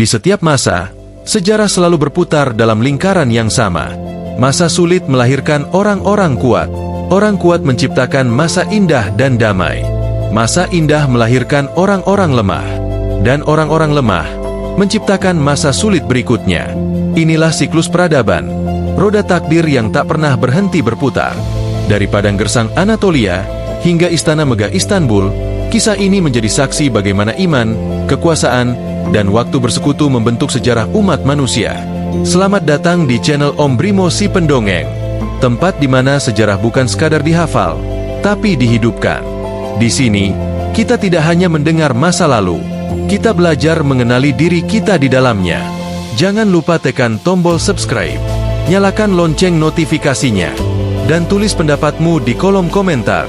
Di setiap masa, sejarah selalu berputar dalam lingkaran yang sama. Masa sulit melahirkan orang-orang kuat. Orang kuat menciptakan masa indah dan damai. Masa indah melahirkan orang-orang lemah. Dan orang-orang lemah menciptakan masa sulit berikutnya. Inilah siklus peradaban, roda takdir yang tak pernah berhenti berputar. Dari padang gersang Anatolia hingga istana megah Istanbul, kisah ini menjadi saksi bagaimana iman, kekuasaan, dan waktu bersekutu membentuk sejarah umat manusia. Selamat datang di channel Om Brimo si Pendongeng, tempat di mana sejarah bukan sekadar dihafal, tapi dihidupkan. Di sini, kita tidak hanya mendengar masa lalu, kita belajar mengenali diri kita di dalamnya. Jangan lupa tekan tombol subscribe, nyalakan lonceng notifikasinya, dan tulis pendapatmu di kolom komentar.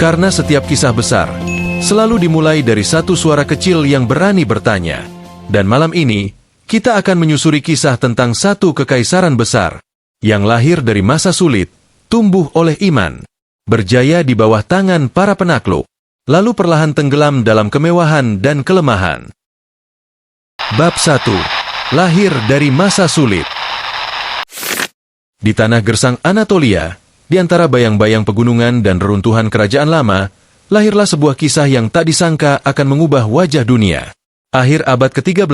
Karena setiap kisah besar selalu dimulai dari satu suara kecil yang berani bertanya. Dan malam ini, kita akan menyusuri kisah tentang satu kekaisaran besar yang lahir dari masa sulit, tumbuh oleh iman, berjaya di bawah tangan para penakluk, lalu perlahan tenggelam dalam kemewahan dan kelemahan. Bab 1. Lahir dari masa sulit. Di tanah gersang Anatolia, di antara bayang-bayang pegunungan dan reruntuhan kerajaan lama, lahirlah sebuah kisah yang tak disangka akan mengubah wajah dunia. Akhir abad ke-13,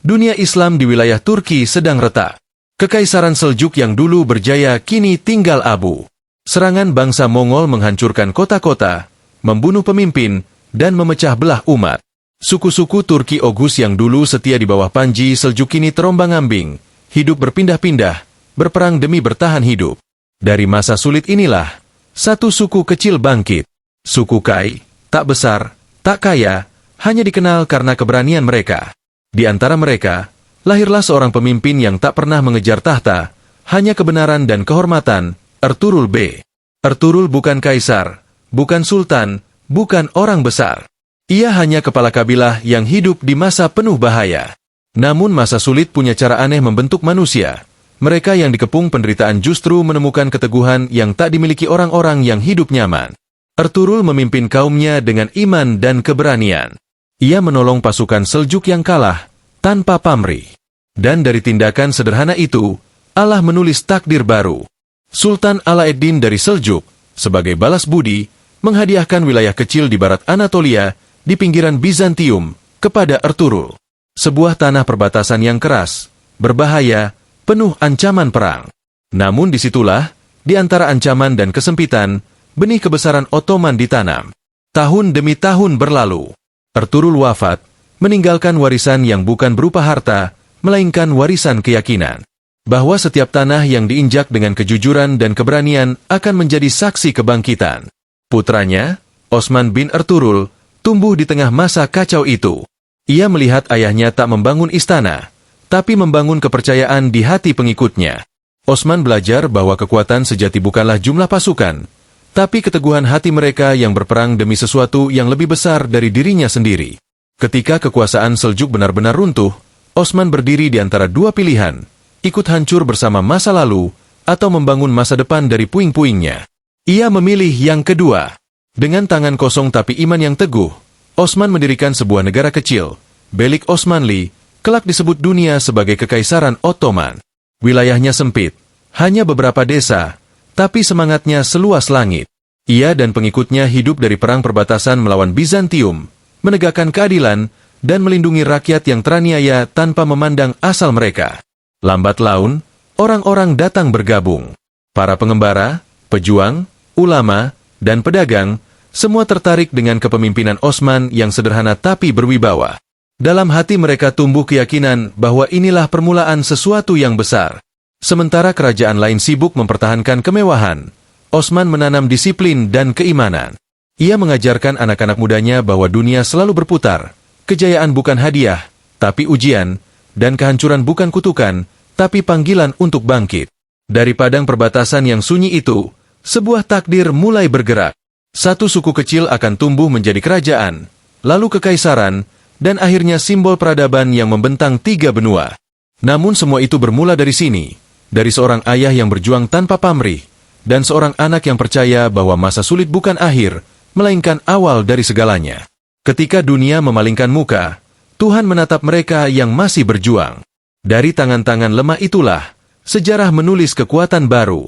dunia Islam di wilayah Turki sedang retak. Kekaisaran Seljuk yang dulu berjaya kini tinggal abu. Serangan bangsa Mongol menghancurkan kota-kota, membunuh pemimpin, dan memecah belah umat. Suku-suku Turki Oghuz yang dulu setia di bawah Panji Seljuk kini terombang-ambing, hidup berpindah-pindah, berperang demi bertahan hidup. Dari masa sulit inilah, satu suku kecil bangkit. Suku Kai, tak besar, tak kaya, hanya dikenal karena keberanian mereka. Di antara mereka, lahirlah seorang pemimpin yang tak pernah mengejar tahta, hanya kebenaran dan kehormatan, Ertuğrul B. Ertuğrul bukan kaisar, bukan sultan, bukan orang besar. Ia hanya kepala kabilah yang hidup di masa penuh bahaya. Namun masa sulit punya cara aneh membentuk manusia. Mereka yang dikepung penderitaan justru menemukan keteguhan yang tak dimiliki orang-orang yang hidup nyaman. Ertuğrul memimpin kaumnya dengan iman dan keberanian. Ia menolong pasukan Seljuk yang kalah, tanpa pamrih. Dan dari tindakan sederhana itu, Allah menulis takdir baru. Sultan Alaeddin dari Seljuk, sebagai balas budi, menghadiahkan wilayah kecil di barat Anatolia, di pinggiran Bizantium, kepada Ertuğrul. Sebuah tanah perbatasan yang keras, berbahaya, penuh ancaman perang. Namun disitulah, di antara ancaman dan kesempitan, benih kebesaran Ottoman ditanam. Tahun demi tahun berlalu. Ertuğrul wafat, meninggalkan warisan yang bukan berupa harta, melainkan warisan keyakinan. Bahwa setiap tanah yang diinjak dengan kejujuran dan keberanian akan menjadi saksi kebangkitan. Putranya, Osman bin Ertuğrul, tumbuh di tengah masa kacau itu. Ia melihat ayahnya tak membangun istana, tapi membangun kepercayaan di hati pengikutnya. Osman belajar bahwa kekuatan sejati bukanlah jumlah pasukan, tapi keteguhan hati mereka yang berperang demi sesuatu yang lebih besar dari dirinya sendiri. Ketika kekuasaan Seljuk benar-benar runtuh, Osman berdiri di antara dua pilihan, ikut hancur bersama masa lalu, atau membangun masa depan dari puing-puingnya. Ia memilih yang kedua. Dengan tangan kosong tapi iman yang teguh, Osman mendirikan sebuah negara kecil, Belik Osmanli, kelak disebut dunia sebagai Kekaisaran Ottoman. Wilayahnya sempit, hanya beberapa desa, tapi semangatnya seluas langit. Ia dan pengikutnya hidup dari perang perbatasan melawan Bizantium, menegakkan keadilan, dan melindungi rakyat yang teraniaya tanpa memandang asal mereka. Lambat laun, orang-orang datang bergabung. Para pengembara, pejuang, ulama, dan pedagang, semua tertarik dengan kepemimpinan Osman yang sederhana tapi berwibawa. Dalam hati mereka tumbuh keyakinan bahwa inilah permulaan sesuatu yang besar. Sementara kerajaan lain sibuk mempertahankan kemewahan, Osman menanam disiplin dan keimanan. Ia mengajarkan anak-anak mudanya bahwa dunia selalu berputar, kejayaan bukan hadiah, tapi ujian, dan kehancuran bukan kutukan, tapi panggilan untuk bangkit. Dari padang perbatasan yang sunyi itu, sebuah takdir mulai bergerak. Satu suku kecil akan tumbuh menjadi kerajaan, lalu kekaisaran, dan akhirnya simbol peradaban yang membentang 3 benua. Namun semua itu bermula dari sini, dari seorang ayah yang berjuang tanpa pamrih, dan seorang anak yang percaya bahwa masa sulit bukan akhir, melainkan awal dari segalanya. Ketika dunia memalingkan muka, Tuhan menatap mereka yang masih berjuang. Dari tangan-tangan lemah itulah, sejarah menulis kekuatan baru.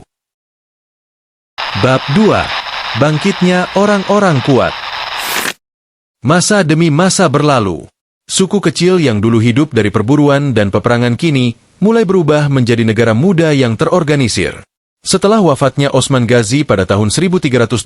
Bab 2. Bangkitnya orang-orang kuat. Masa demi masa berlalu. Suku kecil yang dulu hidup dari perburuan dan peperangan kini mulai berubah menjadi negara muda yang terorganisir. Setelah wafatnya Osman Ghazi pada tahun 1326,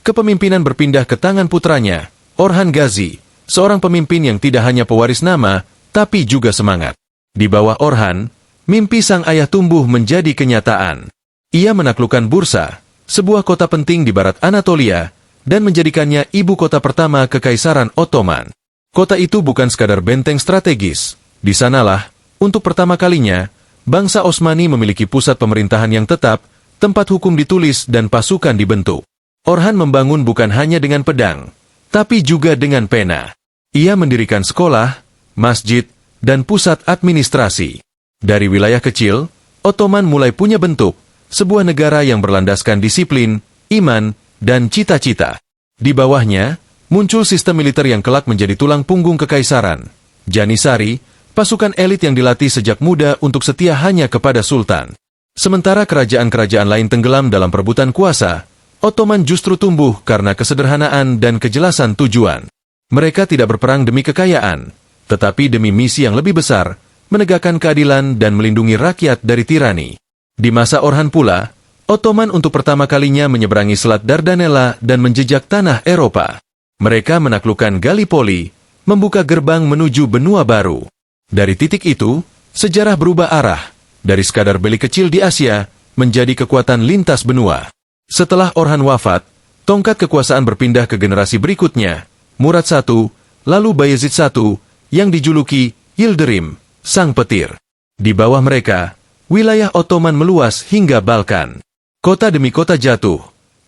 kepemimpinan berpindah ke tangan putranya, Orhan Ghazi, seorang pemimpin yang tidak hanya pewaris nama, tapi juga semangat. Di bawah Orhan, mimpi sang ayah tumbuh menjadi kenyataan. Ia menaklukkan Bursa, sebuah kota penting di barat Anatolia, dan menjadikannya ibu kota pertama Kekaisaran Ottoman. Kota itu bukan sekadar benteng strategis. Di sanalah, untuk pertama kalinya, bangsa Osmani memiliki pusat pemerintahan yang tetap, tempat hukum ditulis dan pasukan dibentuk. Orhan membangun bukan hanya dengan pedang, tapi juga dengan pena. Ia mendirikan sekolah, masjid, dan pusat administrasi. Dari wilayah kecil, Ottoman mulai punya bentuk, sebuah negara yang berlandaskan disiplin, iman, dan cita-cita. Di bawahnya, muncul sistem militer yang kelak menjadi tulang punggung kekaisaran. Janissary, pasukan elit yang dilatih sejak muda untuk setia hanya kepada sultan. Sementara kerajaan-kerajaan lain tenggelam dalam perebutan kuasa, Ottoman justru tumbuh karena kesederhanaan dan kejelasan tujuan. Mereka tidak berperang demi kekayaan, tetapi demi misi yang lebih besar, menegakkan keadilan dan melindungi rakyat dari tirani. Di masa Orhan pula, Ottoman untuk pertama kalinya menyeberangi Selat Dardanella dan menjejak tanah Eropa. Mereka menaklukkan Gallipoli, membuka gerbang menuju benua baru. Dari titik itu, sejarah berubah arah, dari sekadar beli kecil di Asia, menjadi kekuatan lintas benua. Setelah Orhan wafat, tongkat kekuasaan berpindah ke generasi berikutnya, Murad I, lalu Bayezid I, yang dijuluki Yildirim, Sang Petir. Di bawah mereka, wilayah Ottoman meluas hingga Balkan. Kota demi kota jatuh,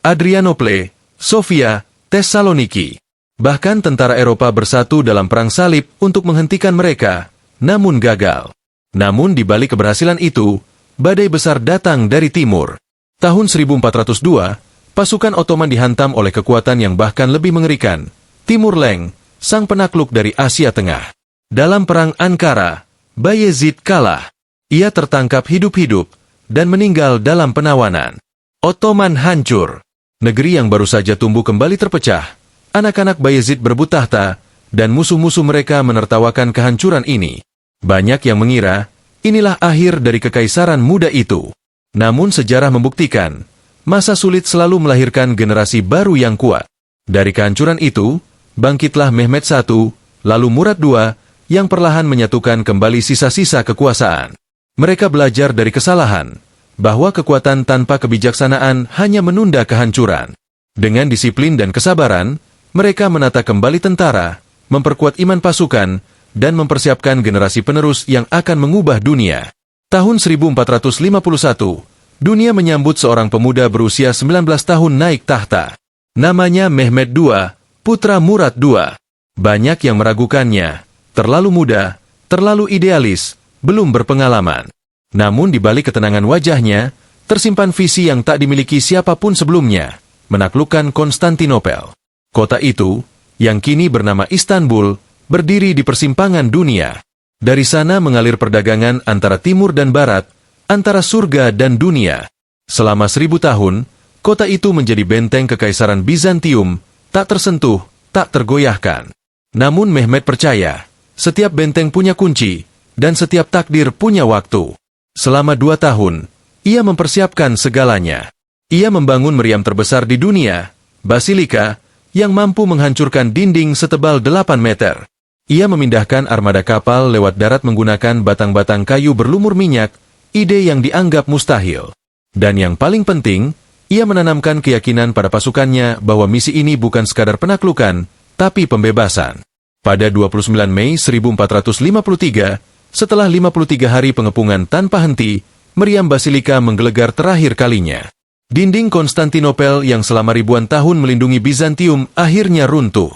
Adrianople, Sofia, Thessaloniki. Bahkan tentara Eropa bersatu dalam perang salib untuk menghentikan mereka, namun gagal. Namun di balik keberhasilan itu, badai besar datang dari timur. Tahun 1402, pasukan Ottoman dihantam oleh kekuatan yang bahkan lebih mengerikan, Timur Leng, sang penakluk dari Asia Tengah. Dalam perang Ankara, Bayezid kalah. Ia tertangkap hidup-hidup dan meninggal dalam penawanan. Ottoman hancur. Negeri yang baru saja tumbuh kembali terpecah. Anak-anak Bayezid berebut tahta, dan musuh-musuh mereka menertawakan kehancuran ini. Banyak yang mengira, inilah akhir dari kekaisaran muda itu. Namun sejarah membuktikan, masa sulit selalu melahirkan generasi baru yang kuat. Dari kehancuran itu, bangkitlah Mehmed I, lalu Murad II, yang perlahan menyatukan kembali sisa-sisa kekuasaan. Mereka belajar dari kesalahan, bahwa kekuatan tanpa kebijaksanaan hanya menunda kehancuran. Dengan disiplin dan kesabaran, mereka menata kembali tentara, memperkuat iman pasukan, dan mempersiapkan generasi penerus yang akan mengubah dunia. Tahun 1451, dunia menyambut seorang pemuda berusia 19 tahun naik tahta. Namanya Mehmed II, putra Murad II. Banyak yang meragukannya, terlalu muda, terlalu idealis, belum berpengalaman. Namun di balik ketenangan wajahnya, tersimpan visi yang tak dimiliki siapapun sebelumnya, menaklukkan Konstantinopel. Kota itu, yang kini bernama Istanbul, berdiri di persimpangan dunia. Dari sana mengalir perdagangan antara timur dan barat, antara surga dan dunia. Selama 1000 tahun, kota itu menjadi benteng kekaisaran Bizantium, tak tersentuh, tak tergoyahkan. Namun Mehmed percaya, setiap benteng punya kunci, dan setiap takdir punya waktu. Selama 2 tahun, ia mempersiapkan segalanya. Ia membangun meriam terbesar di dunia, Basilika, yang mampu menghancurkan dinding setebal 8 meter. Ia memindahkan armada kapal lewat darat menggunakan batang-batang kayu berlumur minyak, ide yang dianggap mustahil. Dan yang paling penting, ia menanamkan keyakinan pada pasukannya bahwa misi ini bukan sekadar penaklukan, tapi pembebasan. Pada 29 Mei 1453, setelah 53 hari pengepungan tanpa henti, meriam Basilika menggelegar terakhir kalinya. Dinding Konstantinopel yang selama ribuan tahun melindungi Bizantium akhirnya runtuh.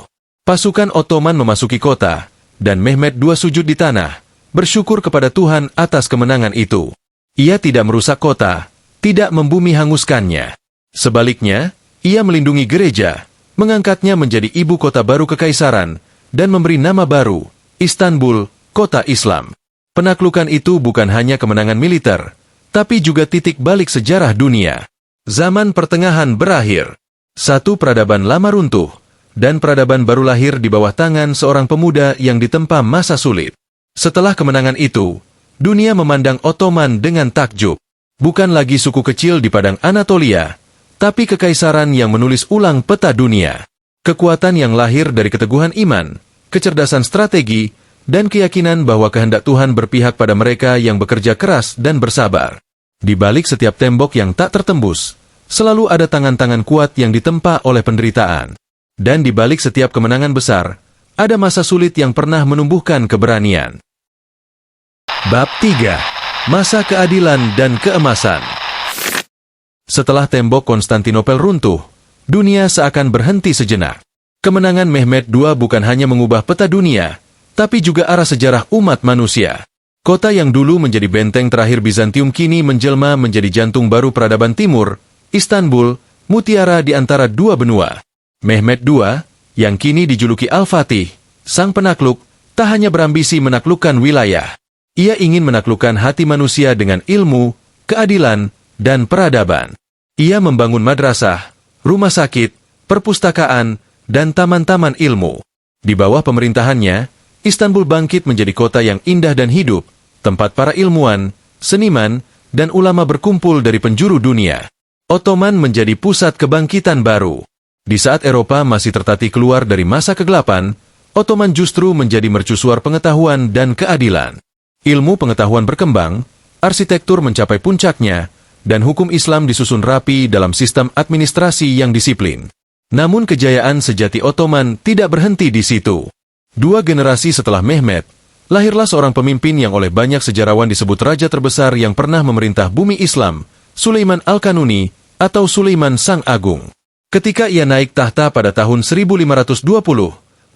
Pasukan Ottoman memasuki kota, dan Mehmed II sujud di tanah, bersyukur kepada Tuhan atas kemenangan itu. Ia tidak merusak kota, tidak membumi hanguskannya. Sebaliknya, ia melindungi gereja, mengangkatnya menjadi ibu kota baru kekaisaran, dan memberi nama baru, Istanbul, kota Islam. Penaklukan itu bukan hanya kemenangan militer, tapi juga titik balik sejarah dunia. Zaman pertengahan berakhir. Satu peradaban lama runtuh, dan peradaban baru lahir di bawah tangan seorang pemuda yang ditempa masa sulit. Setelah kemenangan itu, dunia memandang Ottoman dengan takjub. Bukan lagi suku kecil di padang Anatolia, tapi kekaisaran yang menulis ulang peta dunia. Kekuatan yang lahir dari keteguhan iman, kecerdasan strategi, dan keyakinan bahwa kehendak Tuhan berpihak pada mereka yang bekerja keras dan bersabar. Di balik setiap tembok yang tak tertembus, selalu ada tangan-tangan kuat yang ditempa oleh penderitaan. Dan di balik setiap kemenangan besar, ada masa sulit yang pernah menumbuhkan keberanian. Bab 3. Masa keadilan dan keemasan. Setelah tembok Konstantinopel runtuh, dunia seakan berhenti sejenak. Kemenangan Mehmed II bukan hanya mengubah peta dunia, tapi juga arah sejarah umat manusia. Kota yang dulu menjadi benteng terakhir Bizantium kini menjelma menjadi jantung baru peradaban timur, Istanbul, mutiara di antara dua benua. Mehmed II, yang kini dijuluki Al-Fatih, sang penakluk, tak hanya berambisi menaklukkan wilayah. Ia ingin menaklukkan hati manusia dengan ilmu, keadilan, dan peradaban. Ia membangun madrasah, rumah sakit, perpustakaan, dan taman-taman ilmu. Di bawah pemerintahannya, Istanbul bangkit menjadi kota yang indah dan hidup, tempat para ilmuwan, seniman, dan ulama berkumpul dari penjuru dunia. Ottoman menjadi pusat kebangkitan baru. Di saat Eropa masih tertatih keluar dari masa kegelapan, Ottoman justru menjadi mercusuar pengetahuan dan keadilan. Ilmu pengetahuan berkembang, arsitektur mencapai puncaknya, dan hukum Islam disusun rapi dalam sistem administrasi yang disiplin. Namun kejayaan sejati Ottoman tidak berhenti di situ. 2 generasi setelah Mehmed, lahirlah seorang pemimpin yang oleh banyak sejarawan disebut raja terbesar yang pernah memerintah bumi Islam, Sulaiman Al-Kanuni, atau Sulaiman Sang Agung. Ketika ia naik tahta pada tahun 1520,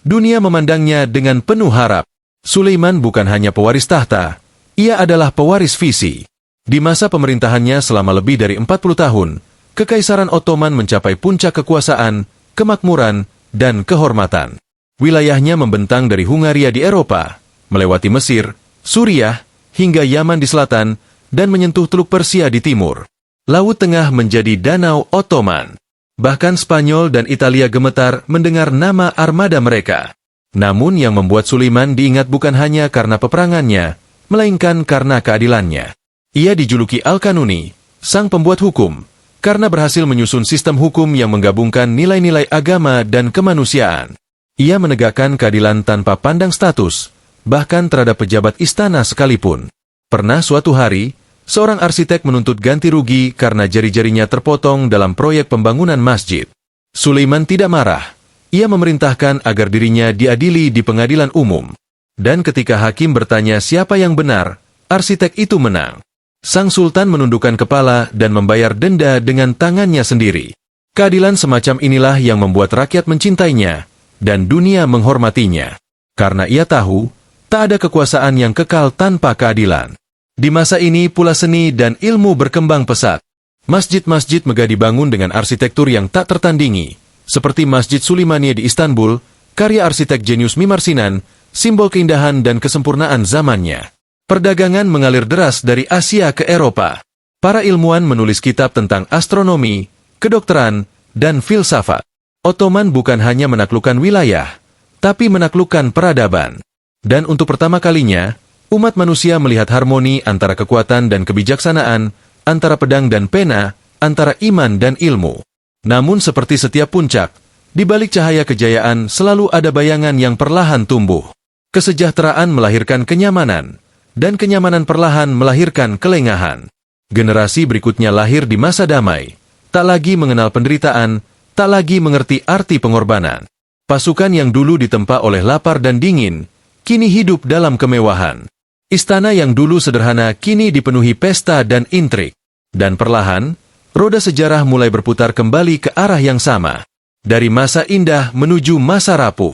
dunia memandangnya dengan penuh harap. Sulaiman bukan hanya pewaris tahta, ia adalah pewaris visi. Di masa pemerintahannya selama lebih dari 40 tahun, Kekaisaran Ottoman mencapai puncak kekuasaan, kemakmuran, dan kehormatan. Wilayahnya membentang dari Hungaria di Eropa, melewati Mesir, Suriah, hingga Yaman di selatan, dan menyentuh Teluk Persia di timur. Laut Tengah menjadi Danau Ottoman. Bahkan Spanyol dan Italia gemetar mendengar nama armada mereka. Namun yang membuat Sulaiman diingat bukan hanya karena peperangannya, melainkan karena keadilannya. Ia dijuluki Al-Kanuni, sang pembuat hukum, karena berhasil menyusun sistem hukum yang menggabungkan nilai-nilai agama dan kemanusiaan. Ia menegakkan keadilan tanpa pandang status, bahkan terhadap pejabat istana sekalipun. Pernah suatu hari, seorang arsitek menuntut ganti rugi karena jari-jarinya terpotong dalam proyek pembangunan masjid. Sulaiman tidak marah. Ia memerintahkan agar dirinya diadili di pengadilan umum. Dan ketika hakim bertanya siapa yang benar, arsitek itu menang. Sang sultan menundukkan kepala dan membayar denda dengan tangannya sendiri. Keadilan semacam inilah yang membuat rakyat mencintainya, dan dunia menghormatinya. Karena ia tahu, tak ada kekuasaan yang kekal tanpa keadilan. Di masa ini pula seni dan ilmu berkembang pesat. Masjid-masjid megah dibangun dengan arsitektur yang tak tertandingi, seperti Masjid Sulimania di Istanbul, karya arsitek jenius Mimar Sinan, simbol keindahan dan kesempurnaan zamannya. Perdagangan mengalir deras dari Asia ke Eropa. Para ilmuwan menulis kitab tentang astronomi, kedokteran, dan filsafat. Ottoman bukan hanya menaklukkan wilayah, tapi menaklukkan peradaban. Dan untuk pertama kalinya, umat manusia melihat harmoni antara kekuatan dan kebijaksanaan, antara pedang dan pena, antara iman dan ilmu. Namun seperti setiap puncak, di balik cahaya kejayaan selalu ada bayangan yang perlahan tumbuh. Kesejahteraan melahirkan kenyamanan, dan kenyamanan perlahan melahirkan kelengahan. Generasi berikutnya lahir di masa damai, tak lagi mengenal penderitaan, tak lagi mengerti arti pengorbanan. Pasukan yang dulu ditempa oleh lapar dan dingin, kini hidup dalam kemewahan. Istana yang dulu sederhana kini dipenuhi pesta dan intrik. Dan perlahan, roda sejarah mulai berputar kembali ke arah yang sama. Dari masa indah menuju masa rapuh.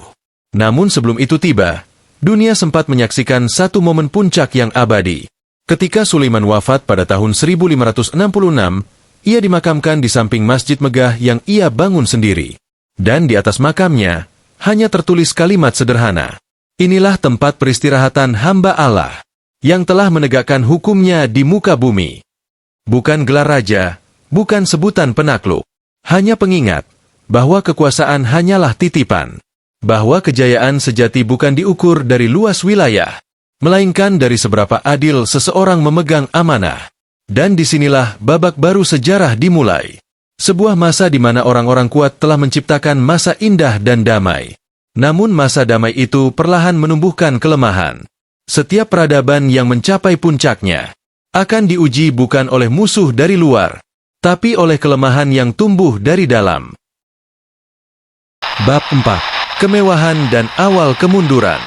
Namun sebelum itu tiba, dunia sempat menyaksikan satu momen puncak yang abadi. Ketika Sulaiman wafat pada tahun 1566, ia dimakamkan di samping masjid megah yang ia bangun sendiri. Dan di atas makamnya, hanya tertulis kalimat sederhana. Inilah tempat peristirahatan hamba Allah, yang telah menegakkan hukumnya di muka bumi. Bukan gelar raja, bukan sebutan penakluk. Hanya pengingat, bahwa kekuasaan hanyalah titipan. Bahwa kejayaan sejati bukan diukur dari luas wilayah, melainkan dari seberapa adil seseorang memegang amanah. Dan disinilah babak baru sejarah dimulai. Sebuah masa di mana orang-orang kuat telah menciptakan masa indah dan damai. Namun masa damai itu perlahan menumbuhkan kelemahan. Setiap peradaban yang mencapai puncaknya akan diuji bukan oleh musuh dari luar, tapi oleh kelemahan yang tumbuh dari dalam. Bab 4. Kemewahan dan awal kemunduran.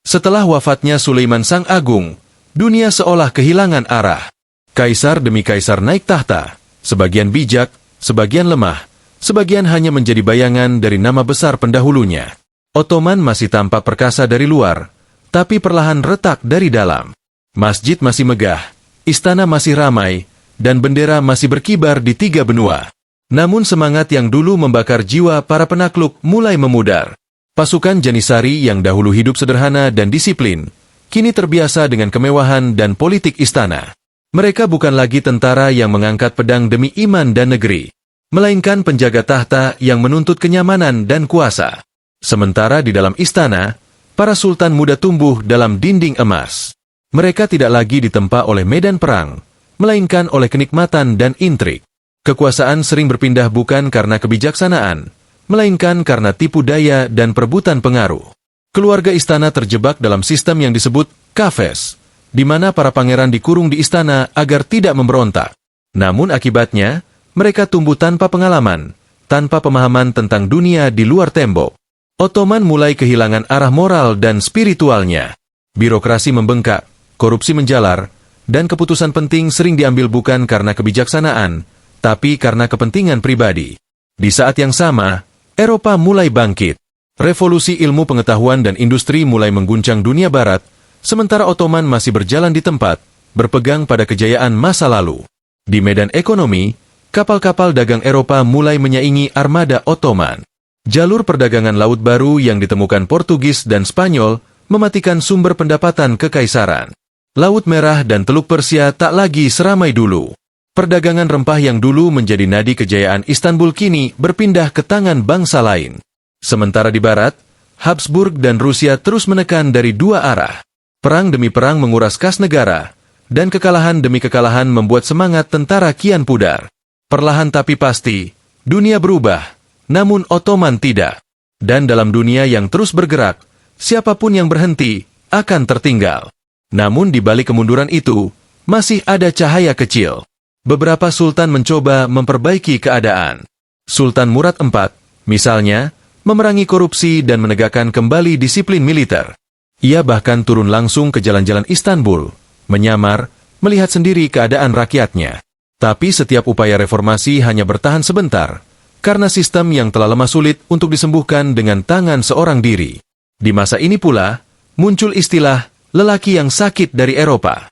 Setelah wafatnya Sulaiman Sang Agung, dunia seolah kehilangan arah. Kaisar demi kaisar naik tahta, sebagian bijak, sebagian lemah, sebagian hanya menjadi bayangan dari nama besar pendahulunya. Ottoman masih tampak perkasa dari luar, tapi perlahan retak dari dalam. Masjid masih megah, istana masih ramai, dan bendera masih berkibar di 3 benua. Namun semangat yang dulu membakar jiwa para penakluk mulai memudar. Pasukan Janisari yang dahulu hidup sederhana dan disiplin, kini terbiasa dengan kemewahan dan politik istana. Mereka bukan lagi tentara yang mengangkat pedang demi iman dan negeri, melainkan penjaga tahta yang menuntut kenyamanan dan kuasa. Sementara di dalam istana, para sultan muda tumbuh dalam dinding emas. Mereka tidak lagi ditempa oleh medan perang, melainkan oleh kenikmatan dan intrik. Kekuasaan sering berpindah bukan karena kebijaksanaan, melainkan karena tipu daya dan perebutan pengaruh. Keluarga istana terjebak dalam sistem yang disebut kafes, di mana para pangeran dikurung di istana agar tidak memberontak. Namun akibatnya, mereka tumbuh tanpa pengalaman, tanpa pemahaman tentang dunia di luar tembok. Ottoman mulai kehilangan arah moral dan spiritualnya. Birokrasi membengkak, korupsi menjalar, dan keputusan penting sering diambil bukan karena kebijaksanaan, tapi karena kepentingan pribadi. Di saat yang sama, Eropa mulai bangkit. Revolusi ilmu pengetahuan dan industri mulai mengguncang dunia barat, sementara Ottoman masih berjalan di tempat, berpegang pada kejayaan masa lalu. Di medan ekonomi, kapal-kapal dagang Eropa mulai menyaingi armada Ottoman. Jalur perdagangan laut baru yang ditemukan Portugis dan Spanyol mematikan sumber pendapatan kekaisaran. Laut Merah dan Teluk Persia tak lagi seramai dulu. Perdagangan rempah yang dulu menjadi nadi kejayaan Istanbul kini berpindah ke tangan bangsa lain. Sementara di barat, Habsburg dan Rusia terus menekan dari 2 arah. Perang demi perang menguras kas negara, dan kekalahan demi kekalahan membuat semangat tentara kian pudar. Perlahan tapi pasti, dunia berubah, namun Ottoman tidak. Dan dalam dunia yang terus bergerak, siapapun yang berhenti akan tertinggal. Namun di balik kemunduran itu, masih ada cahaya kecil. Beberapa sultan mencoba memperbaiki keadaan. Sultan Murad IV, misalnya, memerangi korupsi dan menegakkan kembali disiplin militer. Ia bahkan turun langsung ke jalan-jalan Istanbul, menyamar, melihat sendiri keadaan rakyatnya. Tapi setiap upaya reformasi hanya bertahan sebentar, karena sistem yang telah lama sulit untuk disembuhkan dengan tangan seorang diri. Di masa ini pula, muncul istilah lelaki yang sakit dari Eropa.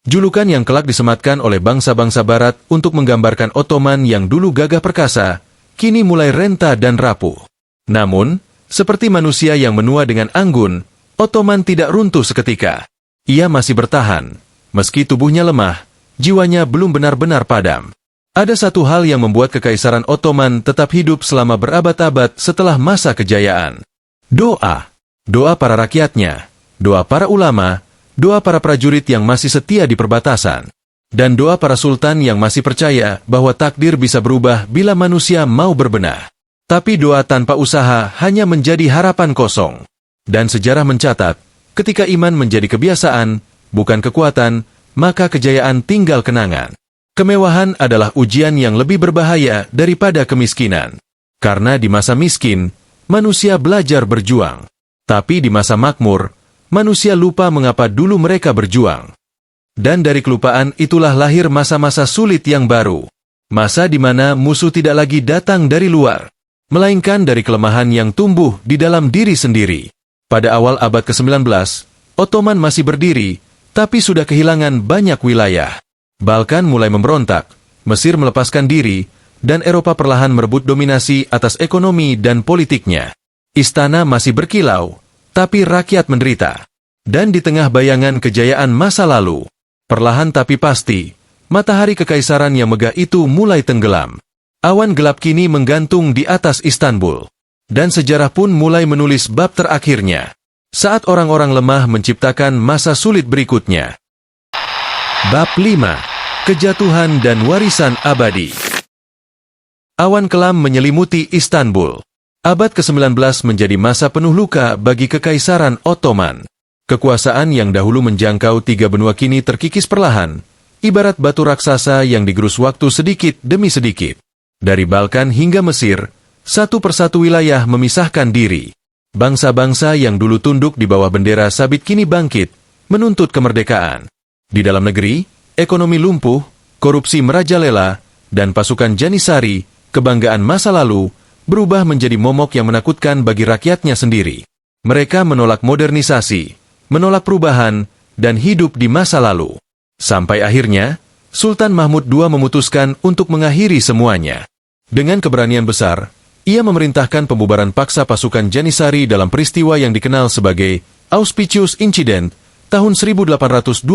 Julukan yang kelak disematkan oleh bangsa-bangsa barat untuk menggambarkan Ottoman yang dulu gagah perkasa, kini mulai renta dan rapuh. Namun, seperti manusia yang menua dengan anggun, Ottoman tidak runtuh seketika. Ia masih bertahan, meski tubuhnya lemah, jiwanya belum benar-benar padam. Ada satu hal yang membuat kekaisaran Ottoman tetap hidup selama berabad-abad setelah masa kejayaan. Doa. Doa para rakyatnya, doa para ulama, doa para prajurit yang masih setia di perbatasan, dan doa para sultan yang masih percaya bahwa takdir bisa berubah bila manusia mau berbenah. Tapi doa tanpa usaha hanya menjadi harapan kosong. Dan sejarah mencatat, ketika iman menjadi kebiasaan, bukan kekuatan, maka kejayaan tinggal kenangan. Kemewahan adalah ujian yang lebih berbahaya daripada kemiskinan. Karena di masa miskin, manusia belajar berjuang. Tapi di masa makmur, manusia lupa mengapa dulu mereka berjuang. Dan dari kelupaan itulah lahir masa-masa sulit yang baru. Masa di mana musuh tidak lagi datang dari luar, melainkan dari kelemahan yang tumbuh di dalam diri sendiri. Pada awal abad ke-19, Ottoman masih berdiri, tapi sudah kehilangan banyak wilayah. Balkan mulai memberontak, Mesir melepaskan diri, dan Eropa perlahan merebut dominasi atas ekonomi dan politiknya. Istana masih berkilau, tapi rakyat menderita. Dan di tengah bayangan kejayaan masa lalu, perlahan tapi pasti, matahari kekaisaran yang megah itu mulai tenggelam. Awan gelap kini menggantung di atas Istanbul. Dan sejarah pun mulai menulis bab terakhirnya. Saat orang-orang lemah menciptakan masa sulit berikutnya. Bab 5. Kejatuhan dan warisan abadi. Awan kelam menyelimuti Istanbul. Abad ke-19 menjadi masa penuh luka bagi Kekaisaran Ottoman. Kekuasaan yang dahulu menjangkau 3 benua kini terkikis perlahan, ibarat batu raksasa yang digerus waktu sedikit demi sedikit. Dari Balkan hingga Mesir, satu persatu wilayah memisahkan diri. Bangsa-bangsa yang dulu tunduk di bawah bendera sabit kini bangkit, menuntut kemerdekaan. Di dalam negeri, ekonomi lumpuh, korupsi merajalela, dan pasukan Janissary, kebanggaan masa lalu, berubah menjadi momok yang menakutkan bagi rakyatnya sendiri. Mereka menolak modernisasi, menolak perubahan, dan hidup di masa lalu. Sampai akhirnya, Sultan Mahmud II memutuskan untuk mengakhiri semuanya. Dengan keberanian besar, ia memerintahkan pembubaran paksa pasukan Janissary dalam peristiwa yang dikenal sebagai Auspicious Incident tahun 1826.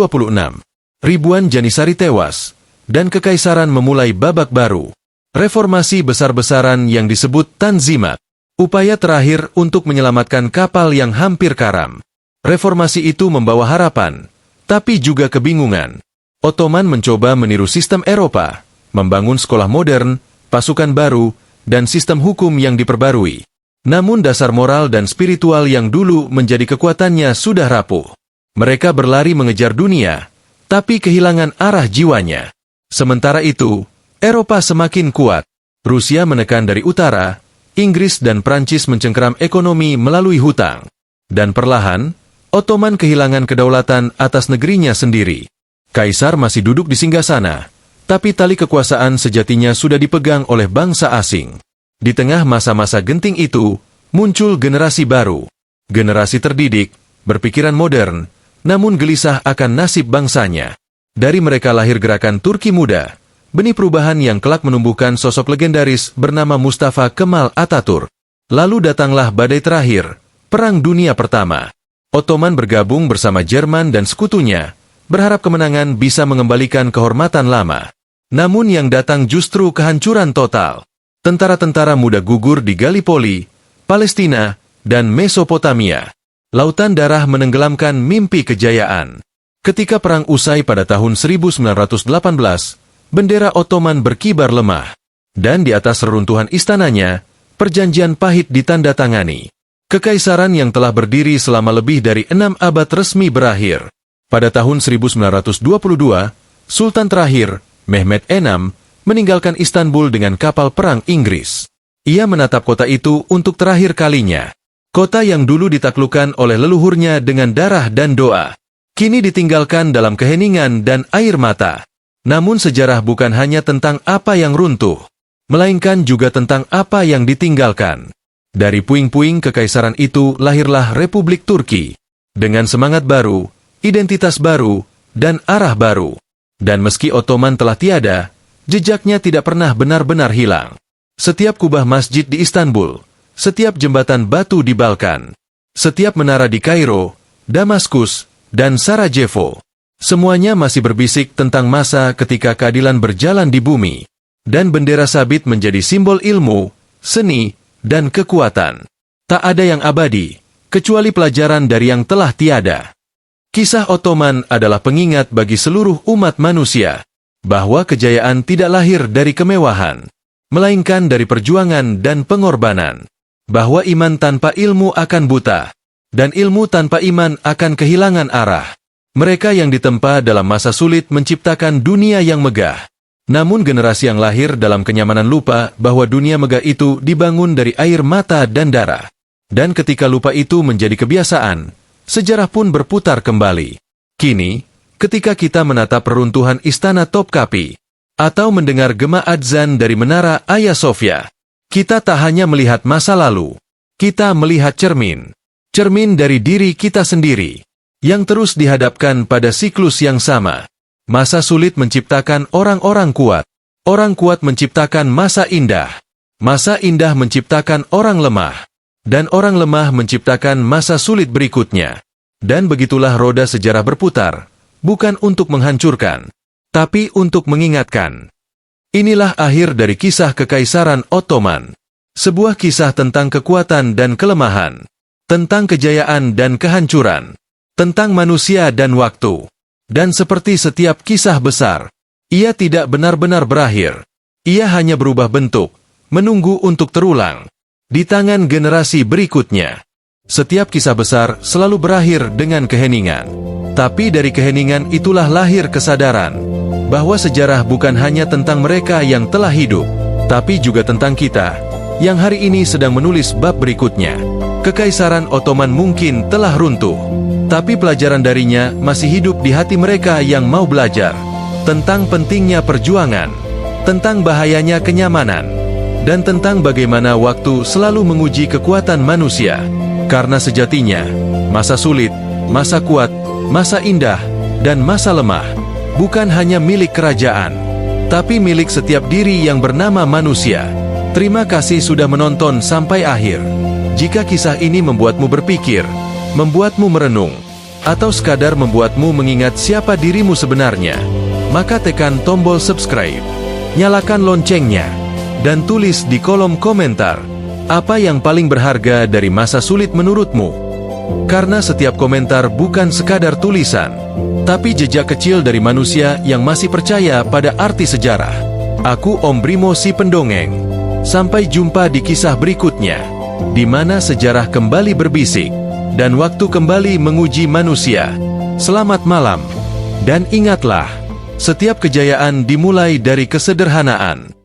Ribuan Janissary tewas, dan kekaisaran memulai babak baru. Reformasi besar-besaran yang disebut Tanzimat, upaya terakhir untuk menyelamatkan kapal yang hampir karam. Reformasi itu membawa harapan, tapi juga kebingungan. Ottoman mencoba meniru sistem Eropa, membangun sekolah modern, pasukan baru, dan sistem hukum yang diperbarui. Namun dasar moral dan spiritual yang dulu menjadi kekuatannya sudah rapuh. Mereka berlari mengejar dunia, tapi kehilangan arah jiwanya. Sementara itu, Eropa semakin kuat. Rusia menekan dari utara, Inggris dan Prancis mencengkeram ekonomi melalui hutang. Dan perlahan, Ottoman kehilangan kedaulatan atas negerinya sendiri. Kaisar masih duduk di singgasana, tapi tali kekuasaan sejatinya sudah dipegang oleh bangsa asing. Di tengah masa-masa genting itu, muncul generasi baru. Generasi terdidik, berpikiran modern, namun gelisah akan nasib bangsanya. Dari mereka lahir gerakan Turki Muda, benih perubahan yang kelak menumbuhkan sosok legendaris bernama Mustafa Kemal Atatürk. Lalu datanglah badai terakhir, Perang Dunia Pertama. Ottoman bergabung bersama Jerman dan sekutunya, berharap kemenangan bisa mengembalikan kehormatan lama. Namun yang datang justru kehancuran total. Tentara-tentara muda gugur di Gallipoli, Palestina, dan Mesopotamia. Lautan darah menenggelamkan mimpi kejayaan. Ketika perang usai pada tahun 1918, bendera Ottoman berkibar lemah. Dan di atas reruntuhan istananya, perjanjian pahit ditandatangani. Kekaisaran yang telah berdiri selama lebih dari 6 abad resmi berakhir. Pada tahun 1922, Sultan terakhir, Mehmed VI, meninggalkan Istanbul dengan kapal perang Inggris. Ia menatap kota itu untuk terakhir kalinya. Kota yang dulu ditaklukkan oleh leluhurnya dengan darah dan doa, kini ditinggalkan dalam keheningan dan air mata. Namun sejarah bukan hanya tentang apa yang runtuh, melainkan juga tentang apa yang ditinggalkan. Dari puing-puing kekaisaran itu lahirlah Republik Turki, dengan semangat baru, identitas baru, dan arah baru. Dan meski Ottoman telah tiada, jejaknya tidak pernah benar-benar hilang. Setiap kubah masjid di Istanbul, setiap jembatan batu di Balkan, setiap menara di Kairo, Damaskus, dan Sarajevo, semuanya masih berbisik tentang masa ketika keadilan berjalan di bumi, dan bendera sabit menjadi simbol ilmu, seni, dan kekuatan. Tak ada yang abadi, kecuali pelajaran dari yang telah tiada. Kisah Ottoman adalah pengingat bagi seluruh umat manusia, bahwa kejayaan tidak lahir dari kemewahan, melainkan dari perjuangan dan pengorbanan. Bahwa iman tanpa ilmu akan buta, dan ilmu tanpa iman akan kehilangan arah. Mereka yang ditempa dalam masa sulit menciptakan dunia yang megah. Namun generasi yang lahir dalam kenyamanan lupa bahwa dunia megah itu dibangun dari air mata dan darah. Dan ketika lupa itu menjadi kebiasaan, sejarah pun berputar kembali. Kini, ketika kita menatap reruntuhan Istana Topkapi, atau mendengar gema adzan dari Menara Hagia Sophia, kita tak hanya melihat masa lalu, kita melihat cermin. Cermin dari diri kita sendiri, yang terus dihadapkan pada siklus yang sama. Masa sulit menciptakan orang-orang kuat. Orang kuat menciptakan masa indah. Masa indah menciptakan orang lemah. Dan orang lemah menciptakan masa sulit berikutnya. Dan begitulah roda sejarah berputar, bukan untuk menghancurkan, tapi untuk mengingatkan. Inilah akhir dari kisah Kekaisaran Ottoman. Sebuah kisah tentang kekuatan dan kelemahan, tentang kejayaan dan kehancuran, tentang manusia dan waktu. Dan seperti setiap kisah besar, ia tidak benar-benar berakhir. Ia hanya berubah bentuk, menunggu untuk terulang di tangan generasi berikutnya. Setiap kisah besar selalu berakhir dengan keheningan. Tapi dari keheningan itulah lahir kesadaran bahwa sejarah bukan hanya tentang mereka yang telah hidup, tapi juga tentang kita yang hari ini sedang menulis bab berikutnya. Kekaisaran Ottoman mungkin telah runtuh, tapi pelajaran darinya masih hidup di hati mereka yang mau belajar tentang pentingnya perjuangan, tentang bahayanya kenyamanan, dan tentang bagaimana waktu selalu menguji kekuatan manusia. Karena sejatinya, masa sulit, masa kuat, masa indah, dan masa lemah bukan hanya milik kerajaan, tapi milik setiap diri yang bernama manusia. Terima kasih sudah menonton sampai akhir. Jika kisah ini membuatmu berpikir, membuatmu merenung, atau sekadar membuatmu mengingat siapa dirimu sebenarnya, maka tekan tombol subscribe, nyalakan loncengnya, dan tulis di kolom komentar apa yang paling berharga dari masa sulit menurutmu. Karena setiap komentar bukan sekadar tulisan, tapi jejak kecil dari manusia yang masih percaya pada arti sejarah. Aku Om Brimo si pendongeng. Sampai jumpa di kisah berikutnya, di mana sejarah kembali berbisik, dan waktu kembali menguji manusia. Selamat malam, dan ingatlah, setiap kejayaan dimulai dari kesederhanaan.